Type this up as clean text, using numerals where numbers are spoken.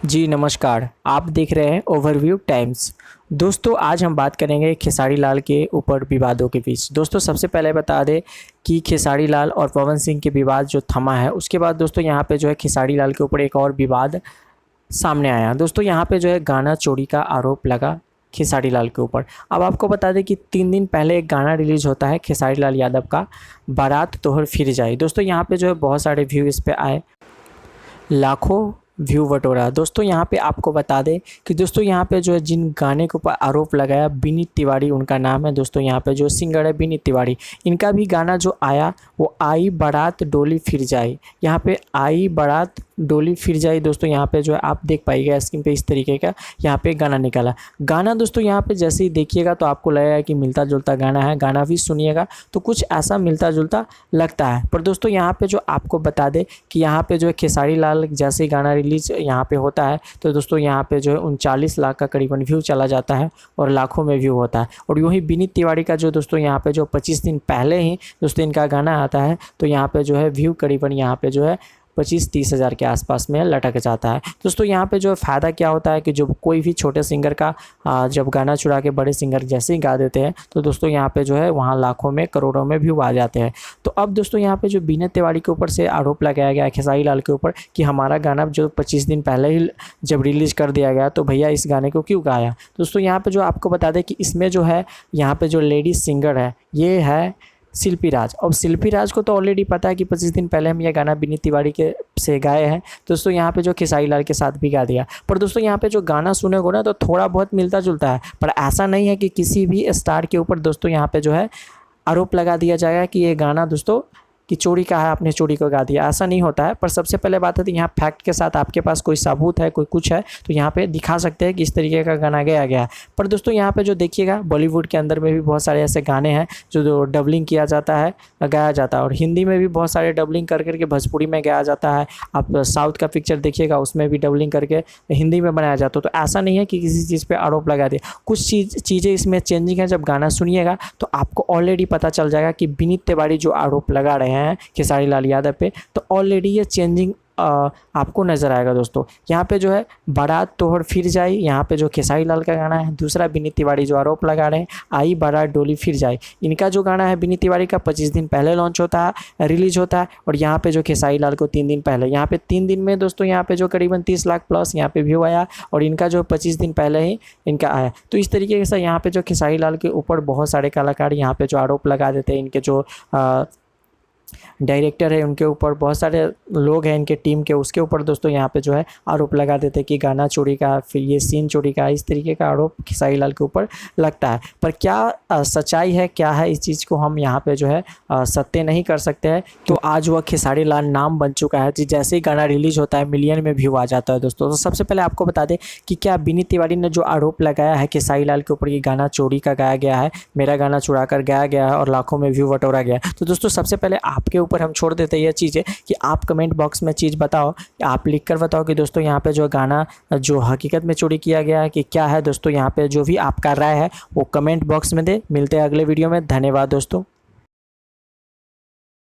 जी नमस्कार, आप देख रहे हैं ओवरव्यू टाइम्स। दोस्तों आज हम बात करेंगे खेसारी लाल के ऊपर विवादों के बीच। दोस्तों सबसे पहले बता दें कि खेसारी लाल और पवन सिंह के विवाद जो थमा है, उसके बाद दोस्तों यहाँ पे जो है खेसारी लाल के ऊपर एक और विवाद सामने आया। दोस्तों यहाँ पे जो है गाना चोरी का आरोप लगा खेसारी लाल के ऊपर। अब आपको बता दें कि 3 दिन पहले एक गाना रिलीज़ होता है खेसारी लाल यादव का, बारात तोहर फिर जाए। दोस्तों यहाँ पे जो है बहुत सारे व्यू इस पे आए, लाखों व्यू बटोरा। दोस्तों यहाँ पे आपको बता दें कि दोस्तों यहाँ पे जो है जिन गाने के ऊपर आरोप लगाया, विनीत तिवारी उनका नाम है। दोस्तों यहाँ पे जो सिंगर है विनीत तिवारी, इनका भी गाना जो आया वो आई बारात डोली फिर जाए। यहाँ पे आई बारात डोली फिर जाए। दोस्तों यहाँ पे जो है आप देख पाइएगा स्क्रीन पे इस तरीके का यहाँ पे गाना निकाला। गाना दोस्तों यहाँ पे जैसे ही देखिएगा तो आपको लगेगा कि मिलता जुलता गाना है, गाना भी सुनिएगा तो कुछ ऐसा मिलता जुलता लगता है। पर दोस्तों यहाँ पे जो आपको बता दे कि यहाँ पे जो है खेसारी लाल जैसे ही गाना रिलीज यहाँ पे होता है तो दोस्तों यहाँ पे जो है 39 लाख का करीबन व्यू चला जाता है और लाखों में व्यू होता है। और यूँ ही विनीत तिवारी का जो दोस्तों यहाँ पे जो 25 दिन पहले ही दोस्तों इनका गाना आता है तो यहाँ पे जो है व्यू करीबन यहाँ पे जो है 25-30 हज़ार के आसपास में लटक जाता है। दोस्तों यहाँ पे जो फ़ायदा क्या होता है कि जो कोई भी छोटे सिंगर का जब गाना चुरा के बड़े सिंगर जैसे ही गा देते हैं तो दोस्तों यहाँ पे जो है वहाँ लाखों में करोड़ों में व्यू आ जाते हैं। तो अब दोस्तों यहाँ पे जो विनीत तिवारी के ऊपर से आरोप लगाया गया है खेसारी लाल के ऊपर कि हमारा गाना जो 25 दिन पहले ही जब रिलीज़ कर दिया गया तो भैया इस गाने को क्यों गाया। दोस्तों यहाँ पर जो आपको बता दें कि इसमें जो है यहाँ पर जो लेडीज़ सिंगर है ये है शिल्पी राज। अब शिल्पी राज को तो ऑलरेडी पता है कि 25 दिन पहले हम ये गाना विनीत तिवारी के से गाए हैं। दोस्तों यहाँ पे जो खेसारी लाल के साथ भी गा दिया। पर दोस्तों यहाँ पे जो गाना सुनेगो ना तो थोड़ा बहुत मिलता जुलता है, पर ऐसा नहीं है कि किसी भी स्टार के ऊपर दोस्तों यहाँ पे जो है आरोप लगा दिया जाएगा कि ये गाना दोस्तों कि चोरी का है, आपने चोरी को गा दिया, ऐसा नहीं होता है। पर सबसे पहले बात है तो यहाँ फैक्ट के साथ आपके पास कोई सबूत है, कोई कुछ है तो यहाँ पे दिखा सकते हैं कि इस तरीके का गाना गाया गया है। पर दोस्तों यहाँ पे जो देखिएगा बॉलीवुड के अंदर में भी बहुत सारे ऐसे गाने हैं जो डबलिंग किया जाता है, गाया जाता है, और हिंदी में भी बहुत सारे डबलिंग कर करके भोजपुरी में गाया जाता है। आप साउथ का पिक्चर देखिएगा उसमें भी डबलिंग करके हिंदी में बनाया जाता है। तो ऐसा नहीं है कि किसी चीज़ पर आरोप लगा दिया, कुछ चीज़ें इसमें चेंजिंग है। जब गाना सुनिएगा तो आपको ऑलरेडी पता चल जाएगा कि विनीत तिवारी जो आरोप लगा रहे हैं खेसारी लाल यादव पे तो ऑलरेडी ये चेंजिंग आपको नज़र आएगा। दोस्तों यहाँ पे जो है बारात तोहर फिर जाए, यहाँ पे जो खेसारी लाल का गाना है। दूसरा विनीत तिवारी जो आरोप लगा रहे हैं आई बारात डोली फिर जाए, इनका जो गाना है विनीत तिवारी का 25 दिन पहले लॉन्च होता है, रिलीज होता है। और यहाँ पे जो खेसारी लाल को 3 दिन पहले, यहाँ पे 3 दिन में दोस्तों यहाँ पे जो करीबन 30 लाख प्लस यहाँ पे व्यू आया और इनका जो 25 दिन पहले ही इनका आया। तो इस तरीके से यहाँ पे जो खेसारी लाल के ऊपर बहुत सारे कलाकार यहाँ पे जो आरोप लगा देते हैं, इनके जो डायरेक्टर है उनके ऊपर, बहुत सारे लोग हैं इनके टीम के, उसके ऊपर दोस्तों यहाँ पे जो है आरोप लगा देते हैं कि गाना चोरी का, फिर ये सीन चोरी का, इस तरीके का आरोप खेसारी लाल के ऊपर लगता है। पर क्या सच्चाई है, क्या है, इस चीज़ को हम यहाँ पे जो है सत्य नहीं कर सकते हैं। तो आज वह खेसारी लाल नाम बन चुका है, जैसे ही गाना रिलीज होता है मिलियन में व्यू आ जाता है। दोस्तों तो सबसे पहले आपको बता दें कि क्या विनीत तिवारी ने जो आरोप लगाया है खेसारी लाल के ऊपर कि गाना चोरी का गाया गया है, मेरा गाना चुरा कर गाया गया है और लाखों में व्यू बटोरा गया है, तो दोस्तों सबसे पहले आपके ऊपर हम छोड़ देते हैं यह चीज़ है कि आप कमेंट बॉक्स में चीज़ बताओ, आप लिख कर बताओ कि दोस्तों यहाँ पे जो गाना जो हकीकत में चोरी किया गया है कि क्या है। दोस्तों यहाँ पे जो भी आपका राय है वो कमेंट बॉक्स में दे। मिलते हैं अगले वीडियो में। धन्यवाद दोस्तों।